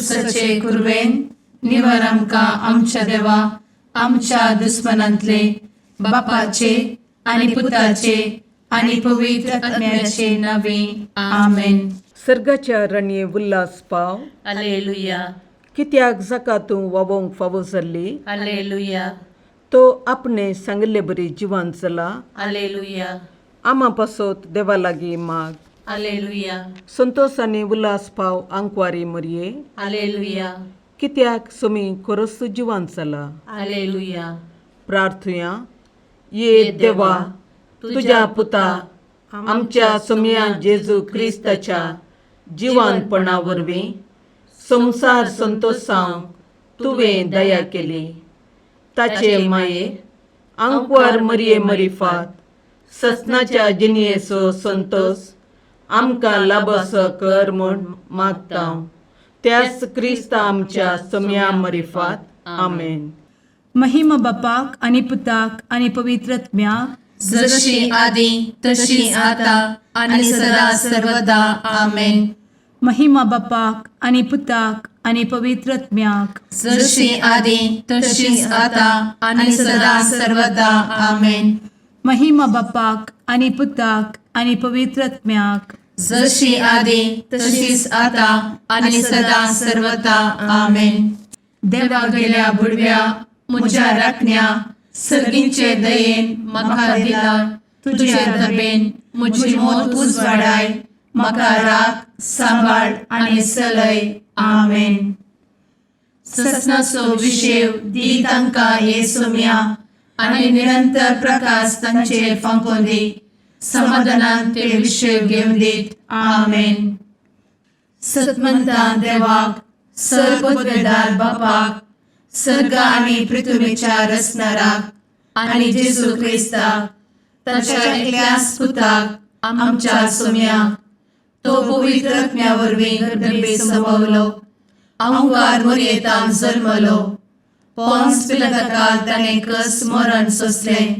खुर्सचे कुरवेन निवर आमकां आमच्या देवा आमच्या दुस्मनांतले बापाचे आनी पुताचे आनी पवित्र आत्म्याचे नावे आमेन. सर्गाच्या राणये उल्हास पाव. हालेलुया कित्याक जाका तूं वावोंक फावो जाल्ली. हालेलुया तो आपणे सांगले बरी जिवान जाला. हालेलुया आमा पासोत देवा लागीं माग. हालेलुया संतोष आनी उल्हास पाव आंकवारी मरये. हालेलुया कित्याक सोमी कोरस जिवान जाला. हालेलुया. प्रार्थुया. ये देवा तुझ्या पुता आमच्या सोम्या जेजू क्रिस्ताच्या जिवानपणा वरवीं संसार संतोषांक तुवें दया केली. ताचे माये आंकवार मरये मरिफात ससनाच्या जिनयेचो संतोष आमकां लाबसो कर म्हूण मागता. त्याच क्रिस्त आमच्या सोम्या मरिफात आमेन. महिमा बापाक आनी पुताक आनी पवित्र आत्म्याक जशी आदी तशी आता आणि सदा सर्वदा आमेन. महिमा बापाक आनी पुताक आनी पवित्र आत्म्याक जशी आदी तशीच आता आणि सदा सर्वदा आमेन. महिमा बापाक आनी पुताक आनी पवित्र आत्म्याक जशी आदी तशीच आता आणि सदा सर्वदा आमेन. देवा गेल्या बुडव्या म्हज्या राखण्या सर्गींचे दयेन म्हाका दिला. तुझे धबेन म्हजी मोत उजवाडाय. म्हाका राख सांबाळ आणि चलय. आमेन. ससनाचो विशेव दी तांकां ये सोम्या आणि निरंतर प्रकाश तांचेर फांकोन दी. समाधानान ते विशेव घेवन दीत. आमेन. सतमंता देवाक सर्वोत्वेदार बापाक सर्ग आणि पृथ्वीच्या रचणाराक आणि जेजू क्रिस्ताक ताच्या एकल्याच पुताक आमच्या सोम्याक तो पवित्र आत्म्या वरवीं गर्भे संभवलो. आंकवार मरयेंत जल्मलो. पोंस पिलाताकाल ताणें कस मरण सोंसलें.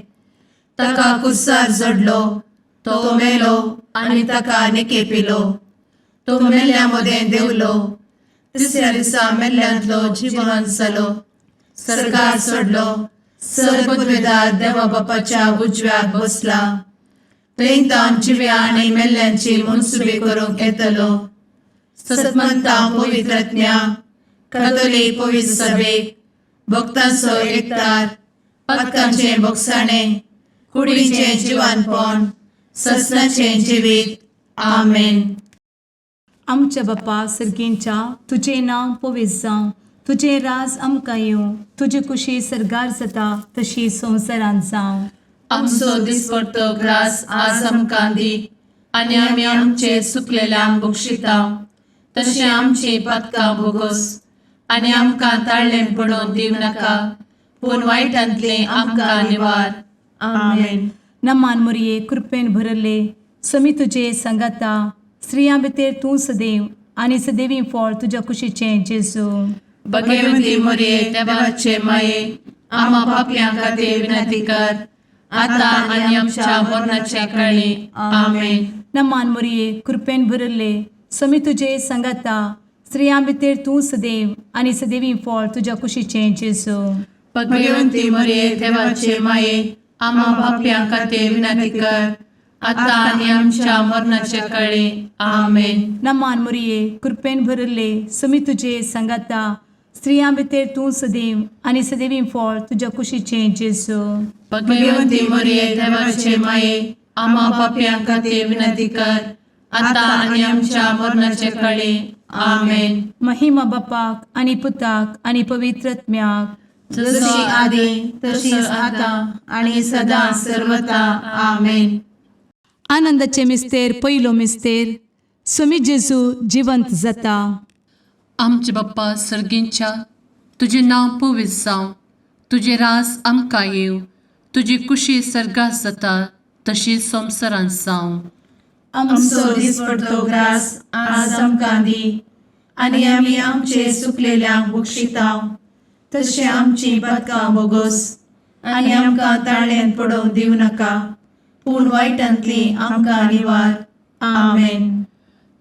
ताका कुर्सार जडलो. तो मेलो आनी ताका निकेपिलो. तो मेल्ल्या मदें देंवलो. तिसऱ्या दिसा मेल्ल्यांतलो जिवंत जालो. सर्गार चडलो. सर्वोत्वेदार देवा बापाच्या उजव्याक बसला. थंय जिव्या आनी मेल्ल्यांची मनसुबी करूंक येतलो. सतमंता पवित्र आत्म्या कातोलीक पवित्र सभेक भक्तांचो एकठार पातकांचे भोगसाणें कुडीचें जिवानपण ससनाचें जिवीत. आमेन. आमच्या बापा सर्गींच्या तुझें नांव पवित्र जावं. तुझें राज आमकां येवं. तुजी कुशी सर्गार जाता तशी संवसारांत जावं. आमचो दिसपडटो ग्रास आज आमकां दी. आनी आमी आमचे सुकलेल्यांक बक्षिता. तशें आमची पातकां भोगोस. आनी आमकां ताळ्ळें पडोवन दिवं नाका. पूण वायटांतलें आमकां निवार. आमेन. नमान मरये कृपेन भरले समी तुजे सांगाता. स्त्रियां भितर तूं सदैव आनी सदैवी फळ तुज्या कुशीचें जेजू. भगवंती मरये देवाचे माये आमा पापयां खातीर विनंती कर. आता आनी आमच्या मरणाचे काळी. आमेन. नमान मरये कृपेन भरले समी तुजे सांगाता. स्त्रियां भितर तूं सदैव आनी सदैवी फळ तुज्या कुशीचें जेजू. भगवंती मरये देवाचे माये आमा पापयां खातीर विनंती कर. आता आनी आमच्या मरणाचे काळी. आमेन. नमान मरये कृपेन भरले समी तुजे सांगाता. स्त्रियां भितर तूं सदैव आनी सदैवी फळ तुज्या कुशीचें जेजू. भगवंती मरये देवाचे माये आमा पापयां खातीर विनंती कर. आता आनी आमच्या मरणाचे काळी. आमेन. महिमा बापाक आनी पुताक आनी पवित्र आत्म्याक जशी आदी तशीच आता आणि सदा सर्वदा. आमेन. आनंदाचे मिस्तेर पयलो मिस्तेर समी जेजू जिवंत जाता. आमचे बाप्पा सर्गींच्या तुझे नांव पवित्र जावं. तुजे रास आमकां येव. तुजी कुशी सर्गास जाता तशी संवसारांत जावं. आमचो दिसपडटो ग्रास आज आमकां दी. आनी आमी आमचे सुकलेल्यांक बक्षिता. तशें आमची पातकां भोगोस. आनी आमकां ताळ्ळेंत पडोवन दिवं नाका. पूण वायटांतली आमकां निवार. आमेन.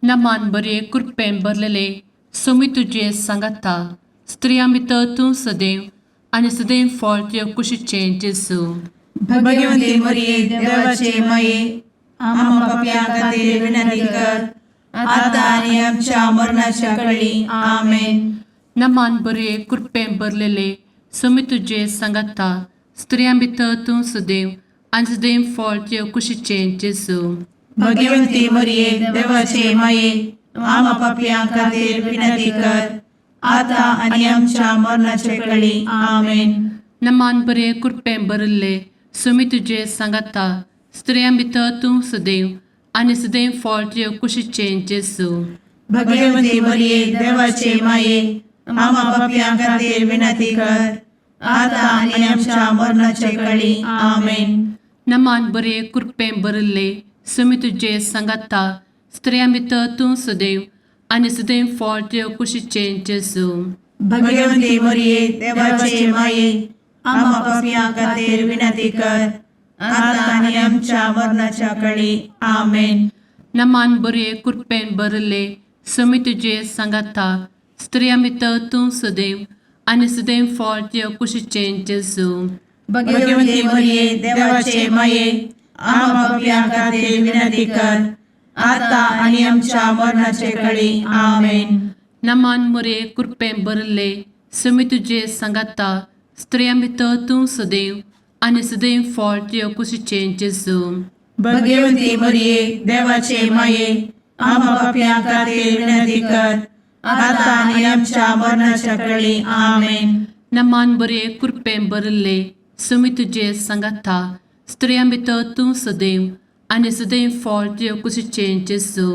नमान बरे कृपेन भरलेले सोमी तुझे सांगाता स्त्रियां भितर तूं सदैव आनी सदैव फळ तुझ्या कुशीचें जेजू. भाग्यवंती मरिये देवाचे माये आम्हा पाप्यां खातीर विनंती कर आता आनी आमच्या मरणाच्या काळी आमेन. नमान बरे कृपें भरलेले सोमी तुझे सांगाता स्त्रियां भितर तूं सदैव आनी सदैव फळ तुझ्या कुशीचें जेजू. भाग्यवंती मरिये देवाचे माये आम्हा पाप्यां खातीर विनंती कर आता आनी आमच्या मरणाच्या काळी आमेन. नमान बरे कृपें भरले सोमी तुझे सांगाता स्त्रियां भितर तूं सदैव आनी सदैव फळ तुझ्या कुशीचें जेजू. भाग्यवंती मरिये देवाचे माये आम्हा पाप्यां खातीर विनंती कर आता आनी आमच्या मरणाच्या काळी आमेन. नमान बरे कृपें भरले सोमी तुझे सांगाता स्त्रियां भितर तूं सदैव आनी सदैव फळ तुझ्या कुशीचें जेजू. भाग्यवंती मरिये देवाचे माये आम्हा पाप्यां खातीर विनंती कर आता आनी आमच्या मरणाच्या काळी आमेन. नमान बरे कृपें भरले सोमी तुझे सांगाता स्त्रियां भितर तूं सदैव आनी सदैव फळ तुझ्या कुशीचें जेजू. भाग्यवंती मरिये देवाचे माये आम्हा पाप्यां खातीर विनंती कर आता आनी आमच्या मरणाच्या काळी आमेन. नमान बरे कृपें भरले सोमी तुझे सांगाता स्त्रियां भितर तूं सदैव आनी सदैव फळ तुझ्या कुशीचें जेजू. भाग्यवंती मरिये देवाचे माये आम्हा पाप्यां खातीर विनंती कर आता आनी आमच्या मरणाच्या काळी आमेन. नमान बरे कृपें भरले सोमी तुझे सांगाता स्त्रियां भितर तूं सदैव आनी सदैव फळ तुझ्या कुशीचें जेजू.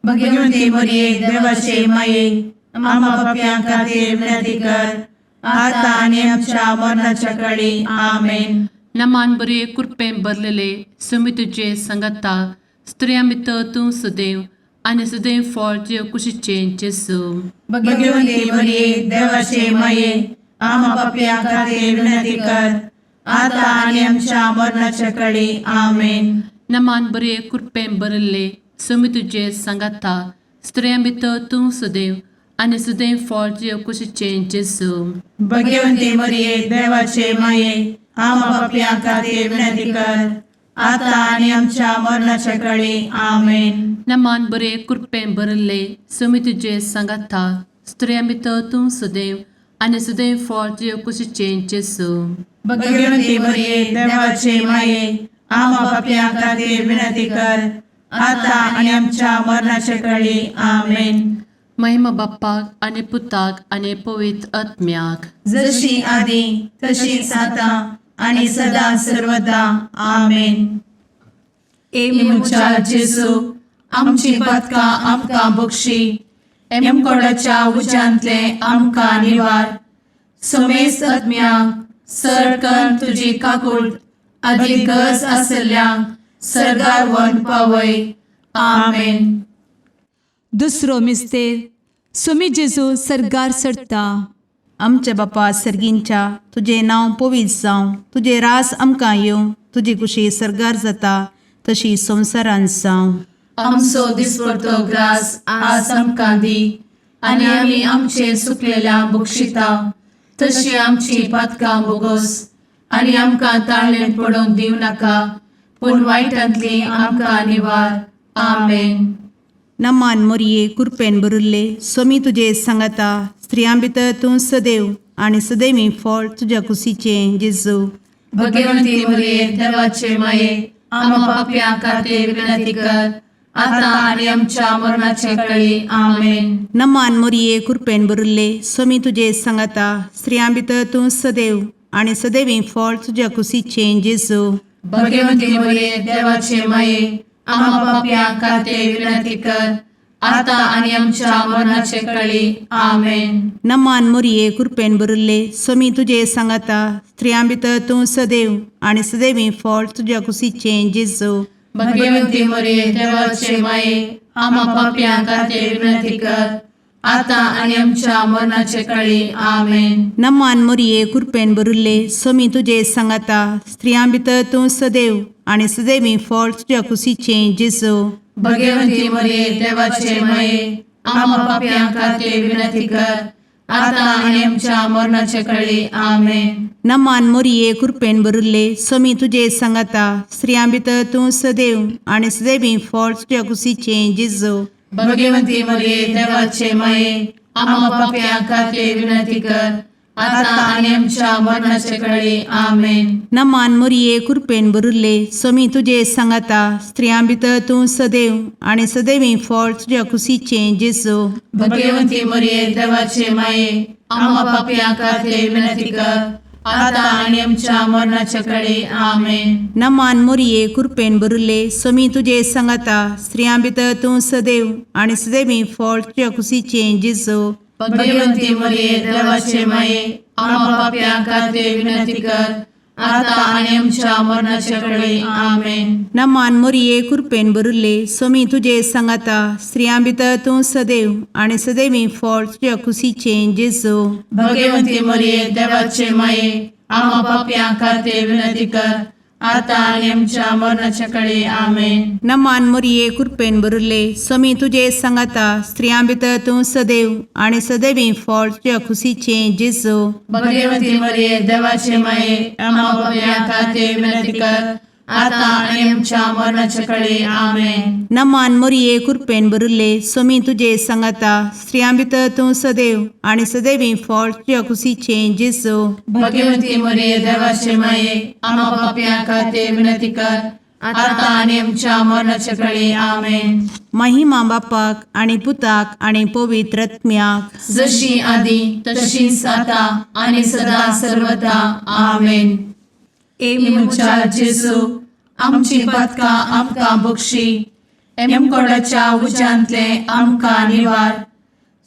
भाग्यवंती मरिये देवाचे माये आम्हा पाप्यां खातीर विनंती कर आता आनी आमच्या मरणाच्या काळी आमेन. नमान बरे कृपें भरलेले सोमी तुझे सांगाता स्त्रियां भितर तूं सदैव आनी सदैव फळ तुझ्या कुशीचें जेजू. भाग्यवंती मरिये देवाचे माये आम्हा पाप्यां खातीर विनंती कर आता आनी आमच्या मरणाच्या काळी आमेन. नमान बरे कृपें भरले सोमी तुझे सांगाता स्त्रियां भितर तूं सदैव आनी सदैव फळ तुझ्या कुशीचें जेजू. भाग्यवंती मरिये देवाचे माये आम्हा पाप्यां खातीर विनंती कर आता आनी आमच्या मरणाच्या काळी आमेन. नमान बरे कृपें भरले सोमी तुझे सांगाता स्त्रियां भितर तूं सदैव आनी सदैव फळ तुझ्या कुशीचें जेजू. भाग्यवंती मरिये देवाचे माये आम्हा पाप्यां खातीर विनंती कर आता आनी आमच्या मरणाच्या काळी आमेन. महिमा बाप्पाक आनी पुताक आनी पवित्र आत्म्याक जशी आदी तशीच आता आनी सदा सर्वदा आमेन. मुचा जेजू आमची पदकां आमकां बक्षी एमकोडाच्या उज्यांतले आमकां निवार. सोमेस आत्म्याक सडकन तुजी काकूट अधिक गरज आसल्यांक सरगार व्हरून पावय. आमेन. दुसरो मिस्तेर सोमी जेजू सरगार सरता. आमच्या बापा सर्गींच्या तुझे नांव पवित्र जावं, तुझे रास आमकां येवं, तुजी कुशी सरगार जाता तशी संवसारांत जावं. आमचो दिसपडटो ग्रास आज आमकां दी आनी आमी आमचे सुकलेल्यांक बक्षिता तशी आमची पदकां बोगोस आनी आमकां ताळ्ळें पडोवन दिव नाका पूण वायटांतली आमकां निवार. आमेन. नमान मोरये कृपेन भरिल्ले सोमी तुजे सांगाता स्त्रियां भितर तूं सदैव आनी सदैवी फळ तुज्या कुशीचें जेजू. भगवंती मरिये देवाचे माये आम्हा पाप्यां खातीर विनंती कर आता आनी आमच्या मरणाचे काळी. आमेन. नमान मोरये कृपेन भरिल्ले सोमी तुजे सांगाता स्त्रियां भितर तूं सदैव आनी सदैवी फळ तुज्या कुशीचें जेजू. भगवंती मरिये देवाचे माये आम्हा पाप्यां खातीर विनंती कर आता आनी आमच्या मरणाचे काळी. आमेन. नमान मोरये कृपेन भरिल्ले सोमी तुजे सांगाता स्त्रियां भितर तूं सदैव आनी सदैवी फळ तुज्या कुशीचें जेजू. भगवंती मरिये देवाचे माये आम्हा पाप्यां खातीर विनंती कर आता आनी आमच्या मरणाचे काळी. आमेन. नमान मोरये कृपेन भरिल्ले सोमी तुजे सांगाता स्त्रियां भितर तूं सदैव आनी सदैवी फळ तुज्या कुशीचें जेजू. भगवंती मरिये देवाचे माये आम्हा पाप्यां खातीर विनंती कर, आता आनी आमच्या मरणाच्या काळी आमेन. नमान मोरिये कृपेन बरुल्ले सोमी तुझे सांगाता स्त्रियां भितर तूं सदैव आनी सदैवी फळ तुझ्या कुशीचे जेजो. भगवंती मरिये देवाचे माये, आम्हा पाप्यां खातीर विनंती कर, आता आनी आमच्या मरणाच्या काळी आमेन. नमान मोरिये कृपेन बरुल्ले सोमी तुझे सांगाता स्त्रियां भितर तूं सदैव आनी सदैवी फळ तुझ्या कुशीचे जेजो. भगवंती मरिये देवाचे माये, आम्हा पाप्यां खातीर विनंती कर, आता आनी आमच्या मरणाच्या काळी आमेन. नमान मोरिये कृपेन बरुल्ले सोमी तुझे सांगाता स्त्रियां भितर तूं सदैव आनी सदैवी फळ तुझ्या कुशीचे जेजो. भगवंती मरिये देवाचे माये, आम्हा पाप्यां खातीर विनंती कर, आता आनी आमच्या मरणाच्या काळी आमेन. नमान मोरिये कृपेन बरुल्ले सोमी तुझे सांगाता स्त्रियां भितर तूं सदैव आनी सदैवी फळ तुझ्या कुशीचे जेजो. भगवंती मरिये देवाचे माये, आम्हा पाप्यां खातीर विनंती कर, आता आनी आमच्या मरणाच्या काळी आमेन. नमान मोरिये कृपेन बरुल्ले सोमी तुझे सांगाता स्त्रियां भितर तूं सदैव आनी सदैवी फळ तुझ्या कुशीचे जेजो. भगवंती मरिये देवाचे माये, आम्हा पाप्यां खातीर विनंती कर, आता आनी आमच्या मरणाच्या काळी आमेन. नमान मोरिये कृपेन बरुल्ले सोमी तुझे सांगाता स्त्रियां भितर तूं सदैव आनी सदैवी फळ तुझ्या कुशीचे जेजो. भगवंती मरिये देवाचे माये, आम्हा पाप्यां खातीर विनंती कर, आता आनी आमच्या मरणाच्या काळी आमेन. महिमा बापाक आनी पुताक आनी पवित्र आत्म्याक, जशी आदी तशीच आता आनी सदा सर्वदा आमेन. मुचा जेजू, आमची पातकां आमकां बक्षी, एमकोडाच्या उज्यांतले आमकां निवार.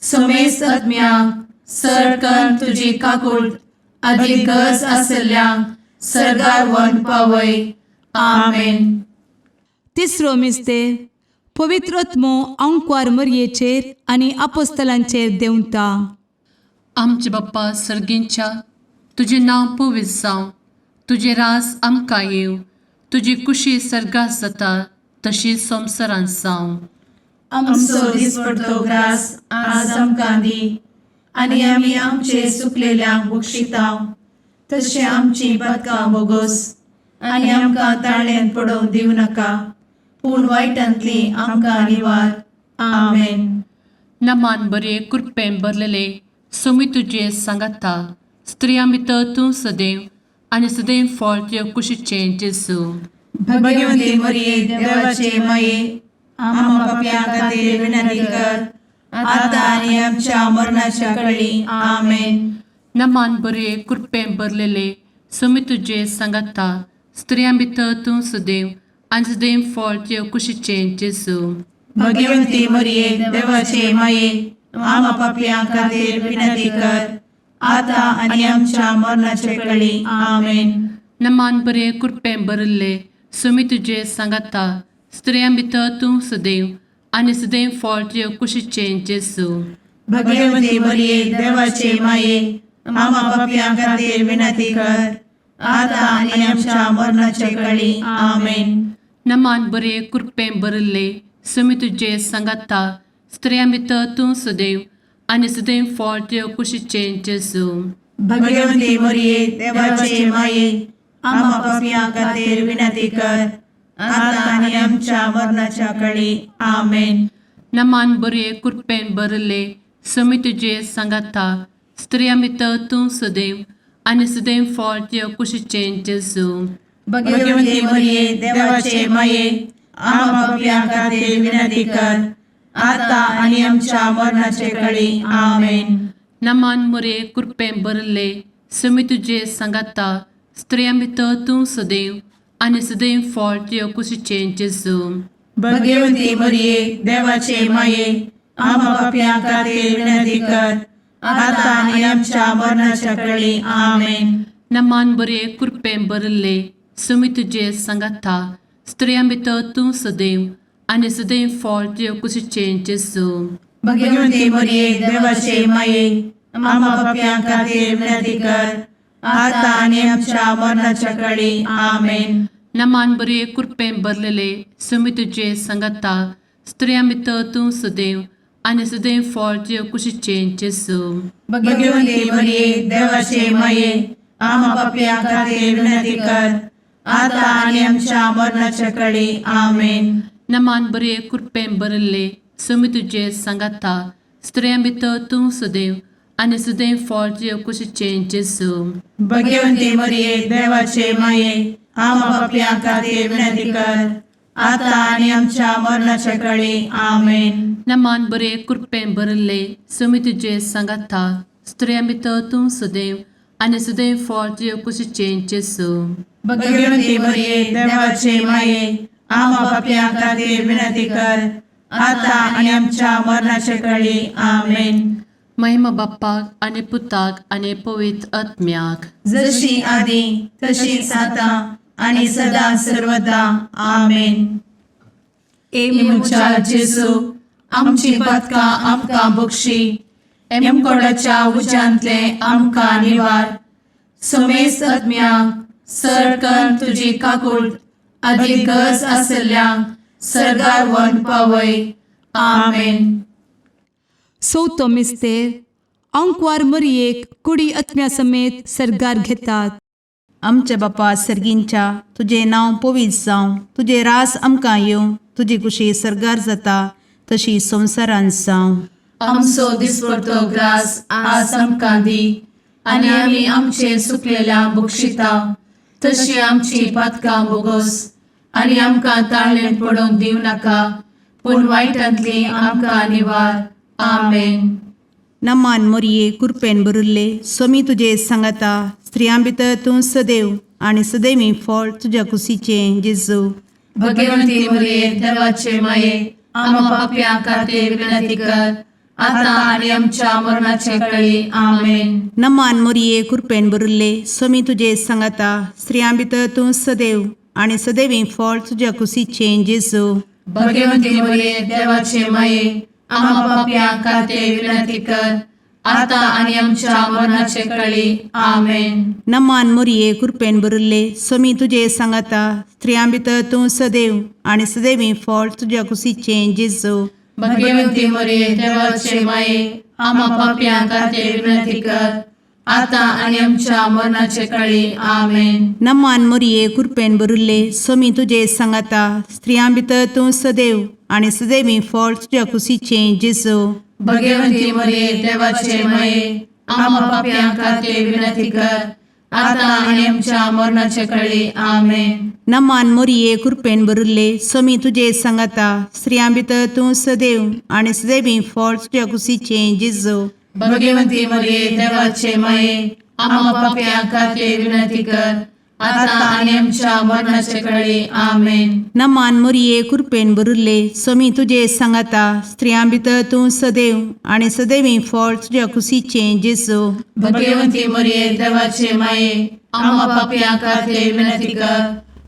समेस्त आत्म्यांक सरकन तुजी काकूट, अधिक गरज आसल्ल्यांक सरगार वन पावय. आमेन. तिसरो मिस्तेर पवित्रत्मो अंकवार मरयेचेर आनी आपोस्तलांचेर देंवता. आमचे बाप्पा सर्गींच्या तुझे नांव पवित्र जावं, तुझे राज आमकां येव, तुजी कुशी सर्गात जाता तशी संवसारांत जावं. आमचो दिसपडटो ग्रास आज आमकां दी, आनी आमी आमचे चुकलेल्यांक बक्षितांव, तशें आमची पातकां बोगोस आनी आमकां ताळ्यान पडोवंक दिवं नाका, पूण वायटांतली आमकां निवार. आमेन. नमान बरे कृपेन भरलेले सोमी तुजे सांगाता स्त्रियां भितर तूं सदैव आनी सदैव फळ तुज्या कुशीचे जेजू. भगवंती मरिये देवाचे माये, आम्हा पाप्यां खातीर विनंती कर, आता आनी आमच्या मरणाच्या काळी आमेन. नमान बरे कृपेन भरलेले सोमी तुजे सांगाता स्त्रियां भितर तूं सदैव आनी सदैव फळ तुज्या कुशीचे जेजू. भगवंती मरिये देवाचे माये, आम्हा पाप्यां खातीर विनंती कर, आता आनी आमच्या मरणाच्या काळी आमेन. नमान बरे कृपेन भरले सोमी तुजे सांगाता स्त्रियां भितर तूं सदैव आनी सदैव फळ तुज्या कुशीचे जेजू. भगवंती मरिये देवाचे माये, आम्हा पाप्यां खातीर विनंती कर, आता आनी आमच्या मरणाच्या काळी आमेन. नमान बरे कृपेन भरले सोमी तुजे सांगाता स्त्रियां भितर तूं सदैव आनी सदैव फळ तुज्या कुशीचे जेजू. भगवंती मरिये देवाचे माये, आम्हा पाप्यां खातीर विनंती कर, आता आनी आमच्या मरणाच्या काळी आमेन. नमान बरे कृपेन भरले सोमी तुजे सांगाता स्त्रियां भितर तूं सदैव आनी सदैव फळ तुज्या कुशीचे जेजू. भगवंती मरिये देवाचे माये, आम्हा पाप्यां खातीर विनंती कर, आता आनी आमच्या मरणाच्या काळी आमेन. नमान बरे कृपेन भरले सोमी तुजे सांगाता स्त्रियां भितर तूं सदैव आनी सदैव फळ तुज्या कुशीचे जेजू. भगवंती मरिये देवाचे माये, आम्हा पाप्यां खातीर विनंती कर, आता आनी आमच्या मरणाच्या काळी आमेन. नमान बरे कृपेन भरले सोमी तुजे सांगाता स्त्रियां भितर तूं सदैव आनी सदैव फळ तुज्या कुशीचे जेजू. भगवंती मरिये देवाचे माये, आम्हा पाप्यां खातीर विनंती कर, आता आनी आमच्या मरणाच्या काळी आमेन. नमान बरे कृपेन भरलेले सोमी तुजे सांगाता स्त्रियां भितर तूं सदैव आनी सदैव फळ तुजे कुशीचें जेजू भाग्यवंती मरिये देवाचे माये आम्हा पापियां खातीर विनंती कर आता आणि आमच्या मरणाच्या काळी आमेन. नमान बरे कृपेन बरले समी तुजे सांगाता स्त्रियां भितर तूं सदैव आनी सदैव फळ तुजे कुशीचें जेजू भाग्यवंती मरिये देवाचे माये आम्हा पापियां खातीर विनंती कर आता आणि आमच्या मरणाच्या काळी आमेन. नमान बरे कृपेन बरले समी तुजे सांगाता स्त्रियां भितर तूं सदैव आनी सदैव फळ तुजे कुशीचें जेजू भाग्यवंती मरिये देवाचे माये आम्हा पापियां खातीर विनंती कर आता आणि आमच्या मरणाच्या काळी आमेन. महिमा बाप्पाक आनी पुताक आनी पवित्र आत्म्याक जशी आदी तशीच आता आणि सदा सर्वदा आमेन. इमुच्या जेजू आमची पदकां आमकां बक्षी एमकोडाच्या उज्यांतले आमकां निवार समेस्त आत्म्यांक सरकन तुजी काकूळ अधिक गज आसल्यांक सरगार वन पावय. आमेन. चवथो मिस्तेर अंकवार मरियेक कुडी आत्म्या समेत सरगार घेतात. आमच्या बापा सर्गींच्या तुझे नांव पवित्र जावं तुझे रास आमकां येवं तुजी कुशी सरगार जाता तशी संवसारांत जावं. आमचो दिसपडटो ग्रास आज आमकां दी आनी आमी आमचे चुकलेल्यांक बक्षिता तशी आमची पातकां बोगोस आनी आमकां ताळ्ळें पडोवंक दिव नाका पूण वायटांतली आमकां निवार. आमेन. नमान मोरये कृपेन बरुल्ले सोमी तुजे सांगाता स्त्रियां भितर तूं सदैव आनी सदैवी फळ तुज्या कुशीचें जेजू भगवंती मरिये देवाचे माये आम्हा पापियां खातीर विनंती कर आता आनी आमच्या मरणाचे काळी. आमेन. नमान मोरये कृपेन बरुल्ले सोमी तुजे सांगाता स्त्रियां भितर तूं सदैव आनी सदैवी फळ तुज्या कुशीचें जेजू भगवंती मरिये देवाचे माये आम्हा पापियां खातीर विनंती कर आता आनी आमच्या मरणाचे काळी. आमेन. नमान मोरये कृपेन बरुल्ले सोमी तुजे सांगाता स्त्रियां भितर तूं सदैव आनी सदैवी फळ तुज्या कुशीचें जेजू भगवंती मरिये देवाचे माये आम्हा पापियां खातीर विनंती कर आता आनी आमच्या मरणाचे काळी. आमेन. नमान मोरये कृपेन बरुल्ले सोमी तुजे सांगाता स्त्रियां भितर तूं सदैव आनी सदैवी फळ तुज्या कुशीचें जेजू भगवंती मरिये देवाचे माये आम्हा पापियां खातीर विनंती कर आता आनी आमच्या मरणाचे काळी. आमेन. नमान मोरये कृपेन बरुल्ले सोमी तुजे सांगाता स्त्रियां भितर तूं सदैव आनी सदैवी फळ तुज्या कुशीचें जेजू भगवंती मरिये देवाचे माये आम्हा पापियां खातीर विनंती कर आता आनी आमच्या मरणाचे काळी. आमेन. नमान मोरये कृपेन बरुल्ले सोमी तुजे सांगाता स्त्रियां भितर तूं सदैव आनी सदैवी फळ तुज्या कुशीचें जेजू भगवंती मरिये देवाचे माये आम्हा पापियां खातीर विनंती कर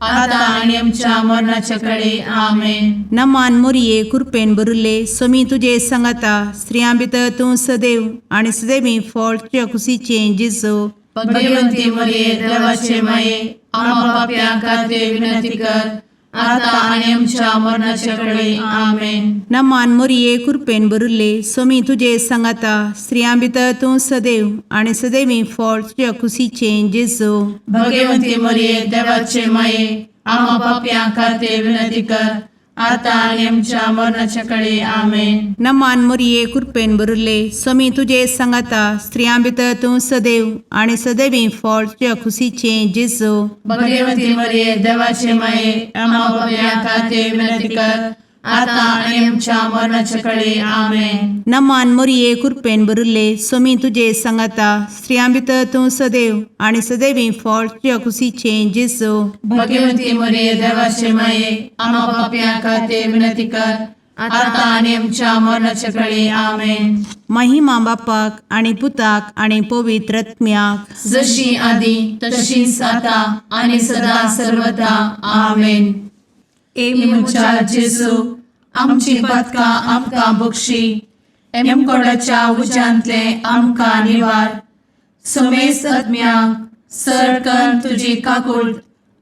आता आनी आमच्या मरणाचे काळी. आमेन. नमान मोरये कृपेन बरुल्ले सोमी तुजे सांगाता स्त्रियां भितर तूं सदैव आनी सदैवी फळ तुज्या कुशीचें जेजू भगवंती मरिये देवाचे माये आम्हा पापियां खातीर विनंती कर आता आनी आमच्या मरणाचे काळी. आमेन. नमान मोरये कृपेन बरुल्ले सोमी तुजे सांगाता स्त्रियां भितर तूं सदैव आनी सदैवी फळ तुज्या कुशीचें जेजू भगवंती मरिये देवाचे माये आम्हा पापियां खातीर विनंती कर आता आनी आमच्या मरणाचे काळी. आमेन. नमान मोरये कृपेन बरुल्ले सोमी तुजे सांगाता स्त्रियां भितर तूं सदैव आनी सदैवी फळ तुज्या कुशीचें जेजू भगवंती मरिये देवाचे माये आम्हा पापियां खातीर विनंती कर आता आनी आमच्या मरणाचे काळी. आमेन. नमान मोरये कृपेन बरुल्ले सोमी तुजे सांगाता स्त्रियां भितर तूं सदैव आनी सदैवी फळ तुज्या कुशीचें जेजू भगवंती मरिये देवाचे माये आम्हा पापियां खातीर विनंती कर आता आनी आमच्या मरणाचे काळी. आमेन. महिमा बापाक आनी पुताक आनी पवित्र आत्म्याक जशी आदी तशीच आता आनी सदा सर्वदा. आमेन. इमुच्या जेजू आमची पदकां आमकां बक्षी एमकोडाच्या उज्यांतले आमकां निवार समेस्त आत्म्यांक सरकन तुजी काकूळ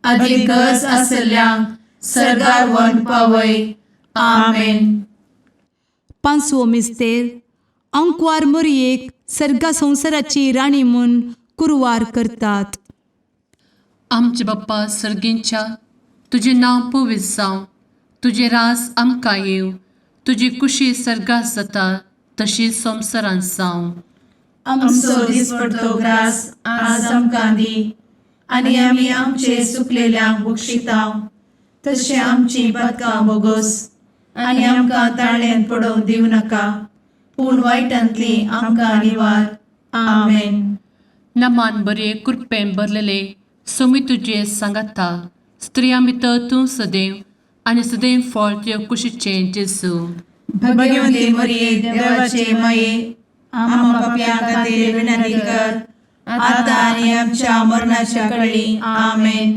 अधिक गज आसल्यांक सरगार वन पावय. आमेन. पांचवो मिस्तेर अंकवार मरयेक सर्गा संवसाराची राणी म्हूण कुरवार करतात. आमचे बाप्पा सर्गींच्या तुझे नांव पवित्र जावं, तुझे राज आमकां येव, तुजी कुशी सर्गात जाता तशी संवसारांत जावं. आमचो दिसपडटो ग्रास आज आमकां दी, आनी आमी आमचे सुकलेल्यांक बक्षितांव. तशें आमची पातकां बोगोस आनी आमकां ताळ्यान पडोवंक दिवं नाका, पूण वायटांतली आमकां निवार. आमेन. नमान बरे कृपेन भरलेले सोमी तुजे सांगाता, स्त्रियां भितर तूं सदैव आनी सदैव फळ तुज्या कुशीचें जेजू. भगवंती मरिये देवाचे माये, आम्हा पापयां खातीर विनंती कर, आतां आनी आमच्या मरणाच्या काळी. आमेन.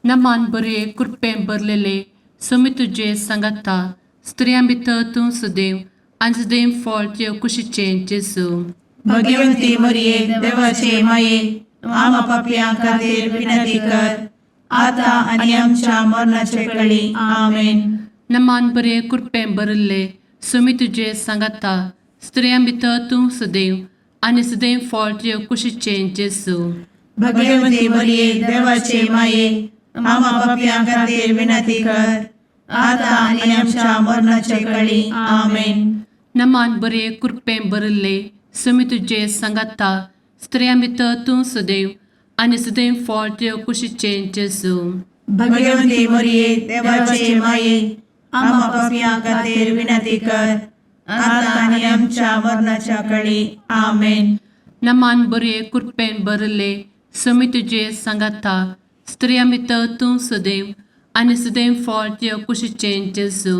नमान बरे कृपेन भरलेले सोमी तुजे सांगाता, स्त्रियां भितर तूं सदैव आनी सदैव फळ तुज्या कुशीचें जेजू. भगवंती मरिये देवाचे माये, आम्हा पापयां खातीर विनंती कर, आतां आनी आमच्या मरणाचे काळी. आमेन. नमान बरे कृपेन भरले सोमी तुजे सांगाता, स्त्रियां भितर तूं सदैव आनी सदैव फळ तुज्या कुशीचें जेजू. भगवंती मरिये देवाचे माये, आम्हा पापयां खातीर विनंती कर, आतां आनी आमच्या मरणाचे काळी. आमेन. नमान बरे कृपेन भरले सोमी तुजे सांगाता, स्त्रियां भितर तूं सदैव आनी सदैव फळ तुज्या कुशीचें जेजू. भगवंती मरिये देवाचे माये, आम्हा पापयां खातीर विनंती कर, आतां आनी आमच्या मरणाच्या काळी. आमेन. नमान बरे कृपेन भरले सोमी तुजे सांगाता, स्त्रियां भितर तूं सदैव आनी सदैव फळ तुज्या कुशीचें जेजू.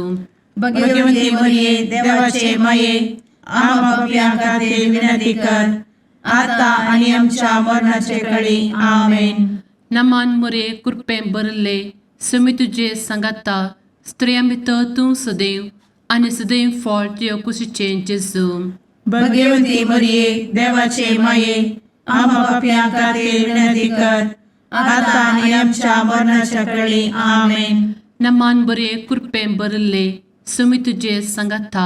भगवंती मरिये देवाचे माये, आम्हा पापयां खातीर विनंती कर, आतां आनी आमच्या मरणाचे काळी. आमेन. नमान बरे कृपेन भरले सोमी तुजे सांगाता, स्त्रियां भितर तूं सदैव आनी सदैव फळ तुज्या कुशीचें जेजू. भगवंती मरिये देवाचे माये, आम्हा पापयां खातीर विनंती कर, आतां आनी आमच्या मरणाच्या काळी. आमेन. नमान बरे कृपेन भरले सोमी तुजे सांगाता,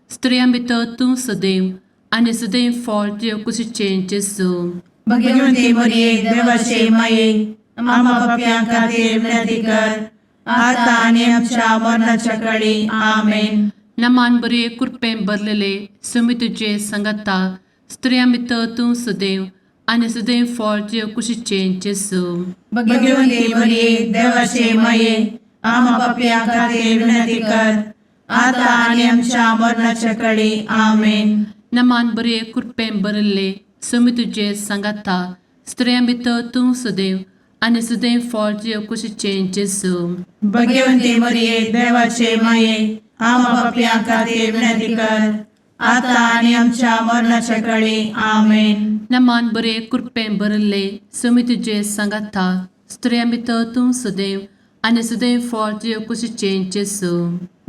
स्त्रियां भितर तूं सदैव आनी सदैव फळ तुज्या कुशीचें जेजू. भगवंती मरिये देवाचे माये, आम्हा पापयां खातीर विनंती कर, आतां आनी आमच्या मरणाच्या काळी. आमेन. नमान बरे कृपेन भरलेले सोमी तुजे सांगाता, स्त्रियां भितर तूं सदैव आनी सदैव फळ तुज्या कुशीचें जेजू. भगवंती मरिये देवाचे माये, आम्हा पापयां खातीर विनंती कर, आतां आनी आमच्या मरणाच्या काळी. आमेन. नमान बरे कृपेन भरले सोमी तुजे सांगाता, स्त्रियां भितर तूं सदैव आनी सदैव फळ तुज्या कुशीचें जेजू. भगवंती मरिये देवाचे माये, आम्हा पापयां खातीर विनंती कर, आतां आनी आमच्या मरणाच्या काळी. आमेन. नमान बरे कृपेन भरले सोमी तुजे सांगाता, स्त्रियां भितर तूं सदैव आनी सदैव फळ तुज्या कुशीचें जेजू.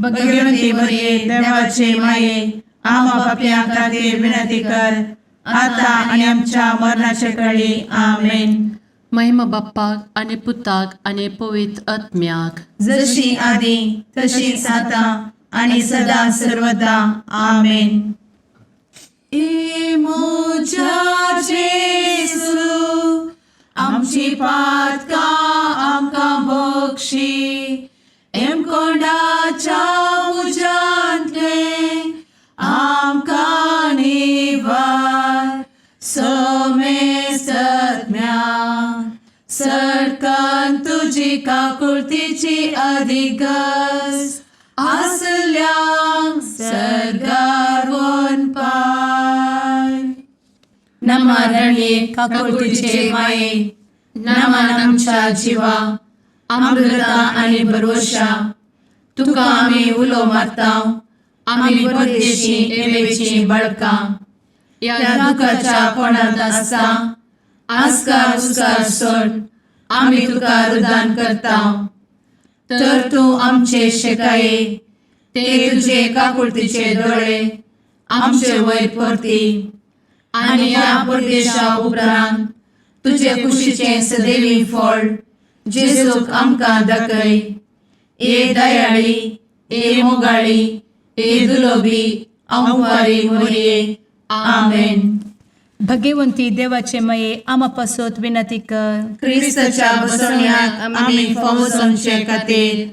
भगवंती मरिये देवाचे माये, आम्हा पापयां खातीर विनंती कर, आतां आनी आमच्या मरणाच्या काळी. आमेन. महिमा बाप्पाक आनी पुताक आनी पवित्र आत्म्याक, जशी आदी तशीच आता आनी सदा सर्वदा. आमेन. मोजा जेसू, आमची पातकां आमकां बक्षी, कोंडाच्या उजांतले आमकां निवार. सोमे सत्म्या सडकान तुजी काकुळतीची अधिगस, आसल्यांक सरगार वन पाय. नमारणी काकुळतीचे माये, नमान आमच्या जिवा, अमृता आनी भरवशा, तुका आमी उलो मारतांव. आमी परदेशी एवेची बाळकां, या दुखाच्या कोणात आसता, आस्कार उस्कार सोड, आमी तुका रुदान करतांव. तर तूं आमचे शेकाये, ते तुजे काकुळतीचे दोळे आमचे वयर परती. आनी या परदेशा उपरांत तुजे कुशीचे सदैवी फळ जेजूक आमकां दाखय. ए दयाळी, ए मोगाळी, ए दुलोबी अंकुरी मोरये आमेन. भगवंती देवाचे माये आम्हा पासत विनंती कर. क्रिस्ताच्या बसवण्याक आम्ही फावो आमचे खातीर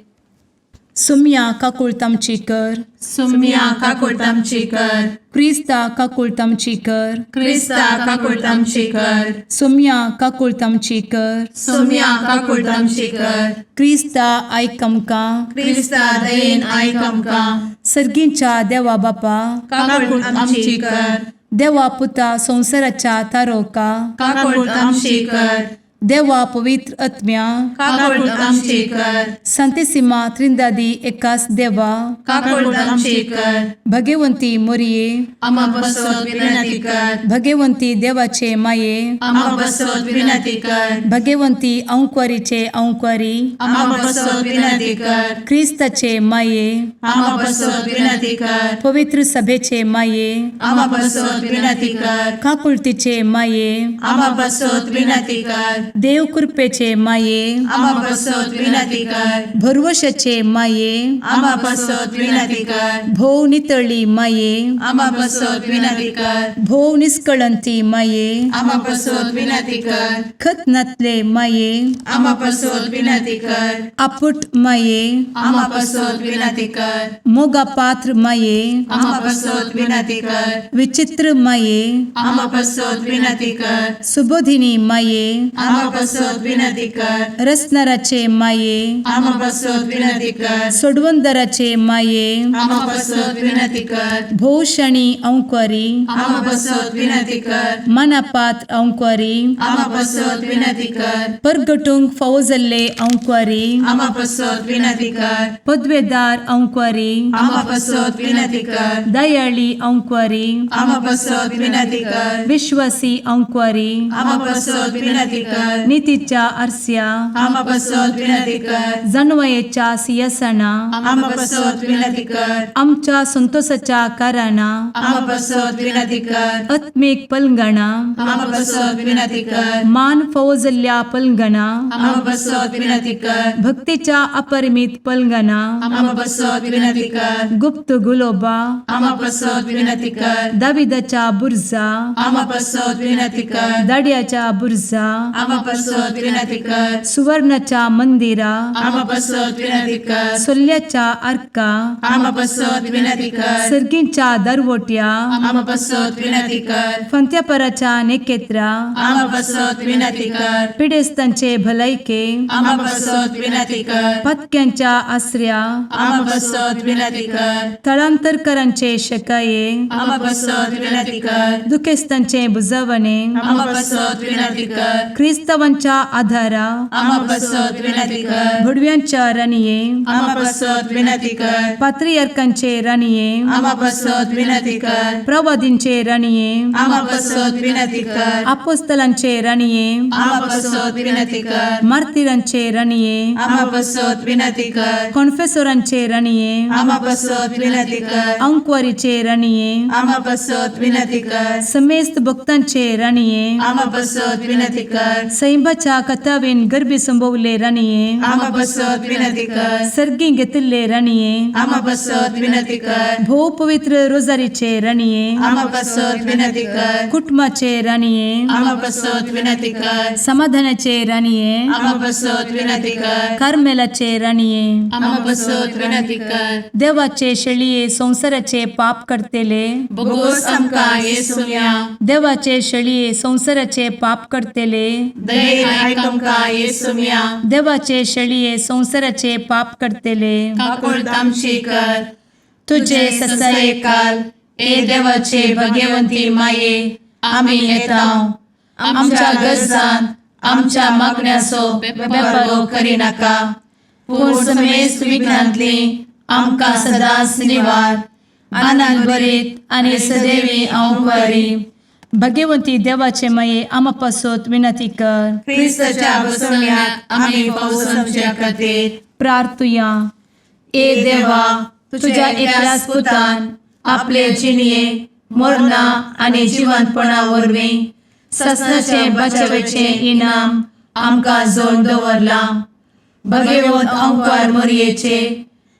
सुम्या काकुळतामची कर. सुम्या काकुळतामची कर. क्रिस्ता काकुळतामची कर. क्रिस्ता काकुळतामची कर. सुम्या काकुळतामची कर. सुम्या काकुळतामची कर. क्रिस्ता आयकमका. क्रिस्ता दयेन आयक आमकां. सर्गींच्या देवा बापा काकुळतामची कर. देवा पुता संसाराच्या तारोका. काकुळतामची कर. देवा पवित्र आत्म्या काकुळतामची कर. संतेसिमा त्रिंदादी एकाच देवा काकुळतामची कर. भगवंती मोरये आम्हा बसवत विनंती कर. भगवंती देवाचे माये आम्हा बसवत विनंती कर. भगवंती अंकुरीचे अंकुरी आम्हा बसवत विनंती कर. ख्रिस्ताचे माये आम्हा बसवत विनंती कर. पवित्र सभेचे माये आम्हा बसवत विनंती कर. काकुळतीचे माये आम्हा बसवत विनंती कर. देव कृपेचे माये आम्हा बसवत विनंती कर. भरवशाचे माये आम्हा बसवत विनंती कर. भोव नितळी माये आम्हा बसवत विनंती कर. भोव निष्कळंती माये आम्हा बसवत विनंती कर. खत नातले माये आम्हा बसवत विनंती कर. आपुट माये आम्हा बसवत विनंती कर. मोगा पात्र माये आम्हा बसवत विनंती कर. विचित्र माये आम्हा बसवत विनंती कर. सुबोधिनी माये आम्हा बसवत विनंती कर. रसनाराचे माये आम्हा बसवत विनंती कर. सोडवंदराचे माये आम्हा बसवत विनंती कर. भोषणी अंकुरी आम्हा बसवत विनंती कर. मनापात्र अंकुरी आम्हा बसवत विनंती कर. परगटुंग फौजल्ले अंकुरी आम्हा बसवत विनंती कर. पदवेदार अंकुरी आम्हा बसवत विनंती कर. दयाळी अंकुरी आम्हा बसवत विनंती कर. विश्वासी अंकुरी आम्हा बसवत विनंती कर. नीतीच्या आरस्या आम्हा बसवत विनंती कर. जणवयेच्या सिंहासना आम्हा बसवत विनंती कर. आमच्या संतोषाच्या कारणा आम्हा बसवत विनंती कर. आत्मिक पलंगणा आम्हा बसवत विनंती कर. मान फौजल्या पलंगणा आम्हा बसवत विनंती कर. भक्तीच्या अपरिमित पलंगणा आम्हा बसवत विनंती कर. गुप्त गुलोबा आम्हा बसवत विनंती कर. दाविदाच्या बुरजा आम्हा बसवत विनंती कर. दाडियाच्या बुरजा आम्हा बसवत विनंती कर. सुवर्णाच्या मंदिरा आम्हा बसवत विनंती कर. सोल्याच्या अर्का आम्हा बसवत विनंती कर. सर्गींच्या दरवोट्या आम्हा बसवत विनंती कर. फंत्यापराच्या नेकेत्रा आम्हा बसवत विनंती कर. पिडेस्तांचे भलायके आम्हा बसवत विनंती कर. पथक्यांच्या आश्रया आम्हा बसवत विनंती कर. स्थळांतरकरांचे शकाये आम्हा बसवत विनंती कर. दुखेस्तांचे बुजावणे आम्हा बसवत विनंती कर. ख्रिस्तवांच्या आधारा आम्हा बसवत विनंती कर. भुडव्यांच्या राणीये आम्हा बसवत विनंती कर. पात्रियार्कांचे राणीये आम्हा बसवत विनंती कर. प्रवादींचे राणीये आम्हा बसवत विनंती कर. अपोस्तलांचे राणीये आम्हा बसवत विनंती कर. मार्तिरांचे राणीये आम्हा बसवत विनंती कर. कॉन्फेसोरांचे राणीये आम्हा बसवत विनंती कर. अंकुरीचे राणीये आम्हा बसवत विनंती कर. समेस्त भक्तांचे राणीये आम्हा बसवत विनंती कर. सैंबाच्या कथावेन गर्भी संभवले राणीये आम्हा बसवत विनंती कर. सर्गी घेतले राणीये आम्हा बसवत विनंती कर. भो पवित्र रोजारीचे राणीये आम्हा बसवत विनंती कर. कुटुंबाचे राणीये आम्हा बसवत विनंती कर. समाधानाचे राणीये आम्हा बसवत विनंती कर. कार्मेलाचे राणीये आम्हा बसवत विनंती कर. देवाचे शळीये संसाराचे पाप करतेले भोगोस आमकां येसुया. देवाचे शळीये संसाराचे पाप करतेले दयेन आयक आमकां येसुया. देवाचे शळीये संसाराचे पाप करतेले काकुळतामची कर. तुझे ससाये काल ए देवाचे भगवंती माये आम्ही येताव. आमच्या गरजांत आमच्या मागण्याचो बेपारो करी नाका. पूण समेस्त विघ्नांतली आमकां सदांच निवार. आनंद भरीत आनी सदैवी अंकुरी. भगवंती देवाचे माये आम्हा पासत विनंती कर. क्रिस्ताच्या बसवण्याक आम्ही पावसाच्या खातीर प्रार्थुया. ए देवा तुझ्या एकल्याच पुतान आपले जिणये मरणा आनी जिवंतपणा वरवीं ससनाचे बचावेचे इनाम आमकां जोड दवरला. भगवंत अंकुर मोरयेचे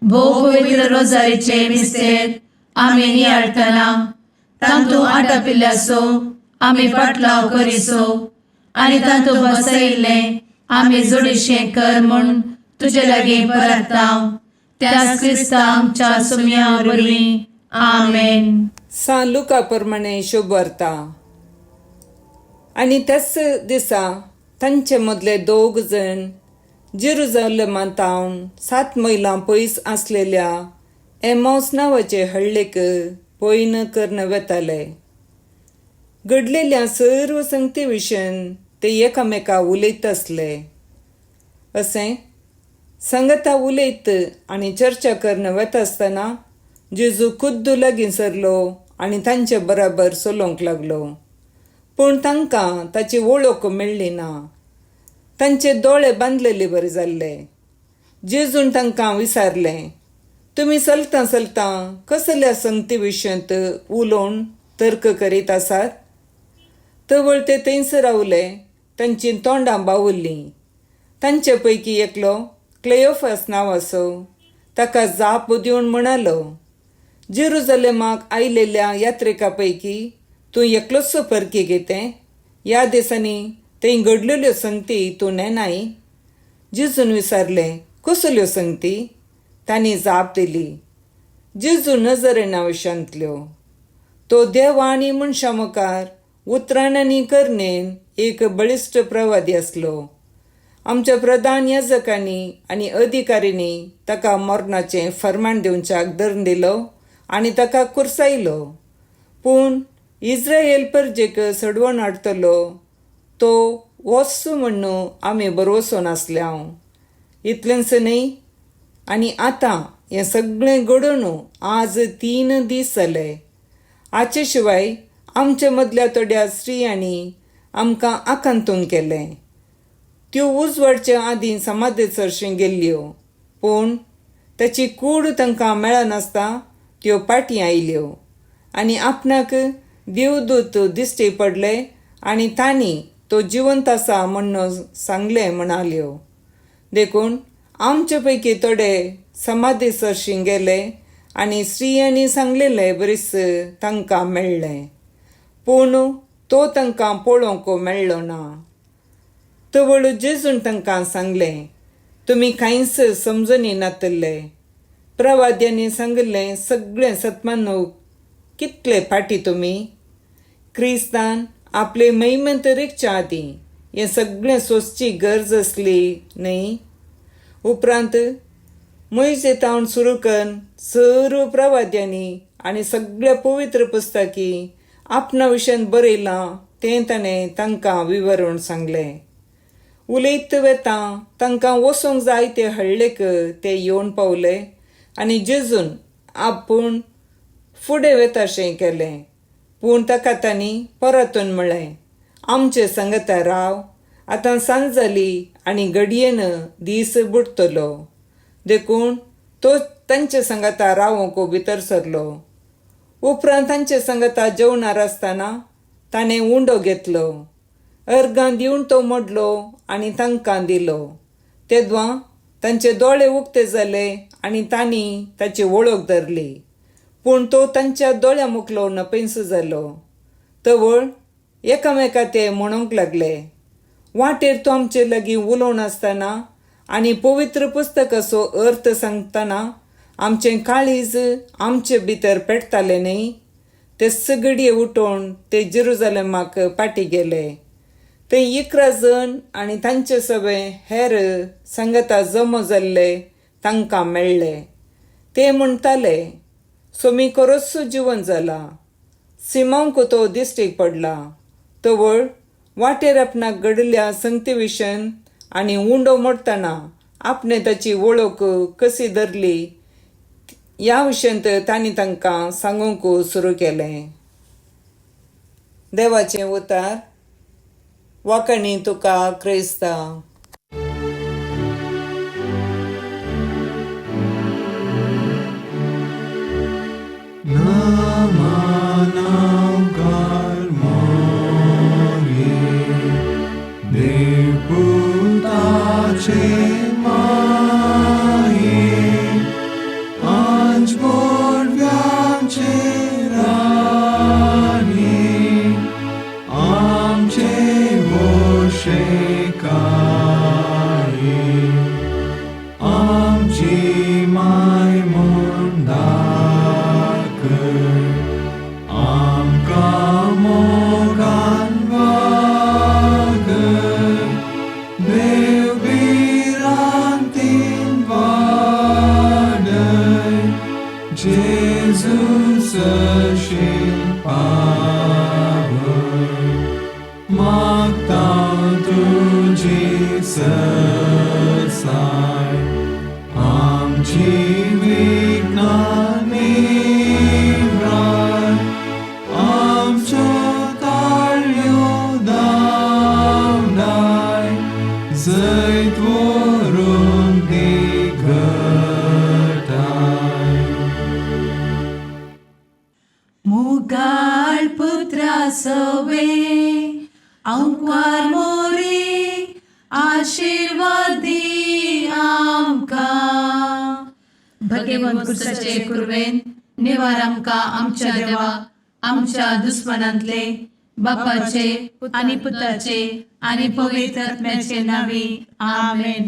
भोव पवित्र रोजारीचे मिस्तेर आमी नियाळटना तांतू आटपिल्ल्यासो आमी पाटलाव करिसो आनी तांतू बसयिल्ले आमी जोडिशें कर म्हूण तुजे लागीं परतांव त्याच क्रिस्ता आमच्या सुम्या वरवीं आमेन. सा लुका प्रमाणे शुभ वार्ता. आणि त्याच दिसा तांचे मदले 2 जण जेरुजालेमांतावन 7 मैलां पयस आसलेल्या एमॉस नांवाचे हळ्ळेक पयन कर्ण वेताले. घडलेल्या सर्व संगती विशयन ते एकामेका उलयत आसले. अशें संगता उलयत आनी चर्चा कर्ण वता आसतना जेजू खुद्द लागीं सरलो आनी तांचे बराबर चलोवंक लागलो. पूण तांकां ताची वळख मेळ्ळी ना. तांचे दोळे बांदलेले बरे जाल्ले. जेजून तांकां विचारलें, तुमी चलतां चलतां कसल्या संगती विशयंत उलोवन तर्क करीत आसात? तवळ ते थंयच रावले. तांचीं तोंडां बावुरलीं. तांचे पैकी एकलो क्लेयोफास नांवाचो ताका जाप दिवन म्हणालो, जेरुजालेमाक आयिल्ल्या यात्रेका पैकी तूं एकलोचो परकी घेतें? ह्या दिसांनी थंय घडलेल्यो संगती तूं नेनाय? जेजून विचारलें, कसल्यो संगती? तांणी जाप दिली, जेजू नजरेनाविशांतल्यो. तो देव आनी मनशां मुखार उतराणांनी करनेन एक बळिश्ट प्रवादी आसलो. आमच्या प्रधान याजकांनी आनी अधिकाऱ्यांनी ताका मरणाचें फर्माण दिवच्याक धरून दिलो आनी ताका कुरसायलो. पूण इस्रायल परजेक सडवण हाडटलो तो वचचो म्हणून आमी बरोवचो नासल्यांव. इतलेंच न्ही, आनी आतां हें सगळें घडोवन आज 3 दीस जाले. हाचे शिवाय आमचे मदल्या थोड्या स्त्रियांनी आमकां आकांतून केलें. त्यो उजवाडचे आदीं समाधी चरशें गेल्ल्यो, पूण ताची कूड तांकां मेळनासता त्यो पाटी आयल्यो आनी आपणाक देवदूत दिश्टी पडले आनी तांणी तो जिवंत आसा म्हणून सांगलें म्हणाल्यो. देखून आमचे पैकी थोडे समाधी चरशीं गेले आनी स्त्रियांनी सांगलेले बरीच तांकां मेळ्ळें, पूण तो तांकां पळोवंक मेळ्ळो ना. तवळ जेजून तांकां सांगलें, तुमी कांयच समजूनी नातल्ले. प्रवाद्यांनी सांगलें सगळें सतमानूक कितले फाटी तुमी? क्रिस्तान आपले महिमेंत रिकच्या आदीं हें सगळें सोंसची गरज आसली न्ही? उपरांत मोइशेतावन सुरू करून सर्व प्रवाद्यांनी आनी सगळ्या पवित्र पुस्तकी आपणा विशयन बरयलां तें ताणें तांकां विवरून सांगलें. उलयत वेता तांकां वचोंक जाय ते हळ्ळेक ते येवन पावले आनी जेजून आपूण फुडें वेताशें केलें. पूण ताका तांणी परतून म्हळें, आमचे सांगता राव, आतां सांज जाली आनी घडयेन दीस बुडटलो. देखून तो तांचे सांगता रावोंक भितर सरलो. उपरांत तांचे सांगता जेवणार आसतना ताणें उंडो घेतलो. अर्गां दिवन तो मोडलो आनी तांकां दिलो. तेदवां तांचे दोळे उक्ते जाले आनी तांणी ताची वळख धरली. पूण तो तांच्या दोळ्या मुखलो नपैस जालो. तवळ एकामेका ते म्हणूंक लागले, वाटेर तो आमचे लागीं उलोवन आसतना आनी पवित्र पुस्तकाचो अर्थ सांगतना आमचें काळीज आमचे भितर पेटतालें न्ही? ते सगळीं उठोवन ते जेरुजालेमाक पाटी गेले. ते 11 जण आनी तांचे सगळे हेर सांगता जमो जाल्ले तांकां मेळ्ळे. ते म्हणटाले, सोमी खरोच जिवन जाला. सिमोंक तो दिश्टीक पडला. तवळ वाटेर आपणाक घडल्या संगती विशयन आनी उंडो मोडटना आपणे ताची वळख कशी धरली ह्या विशयंत तांणी तांकां सांगूंक सुरू केलें. देवाचें उतार. वाकणी तुका Crysta. Namanam karmari deputace mai anci vorbeam ce काळी आमची माय म्हूण दाखय आमकां मोगान वागय देव विरांतीन वाडय जेजू सशील पावय मागता तुजी सरसाय आमची विज्ञानी राय आमच्यो ताळयो धांवडाय जैत व्हरून दिगटाय मुगाळ पुत्रा सवे अंकवार मोरी आशीर्वाद दी आमकां भगवंत कुर्साचे कुरवेन निवार आमकां आमच्या देवा आमच्या दुस्मनांतले बापाचे आनी पुताचे आनी पवित्र आत्म्याचे नावी आमेन.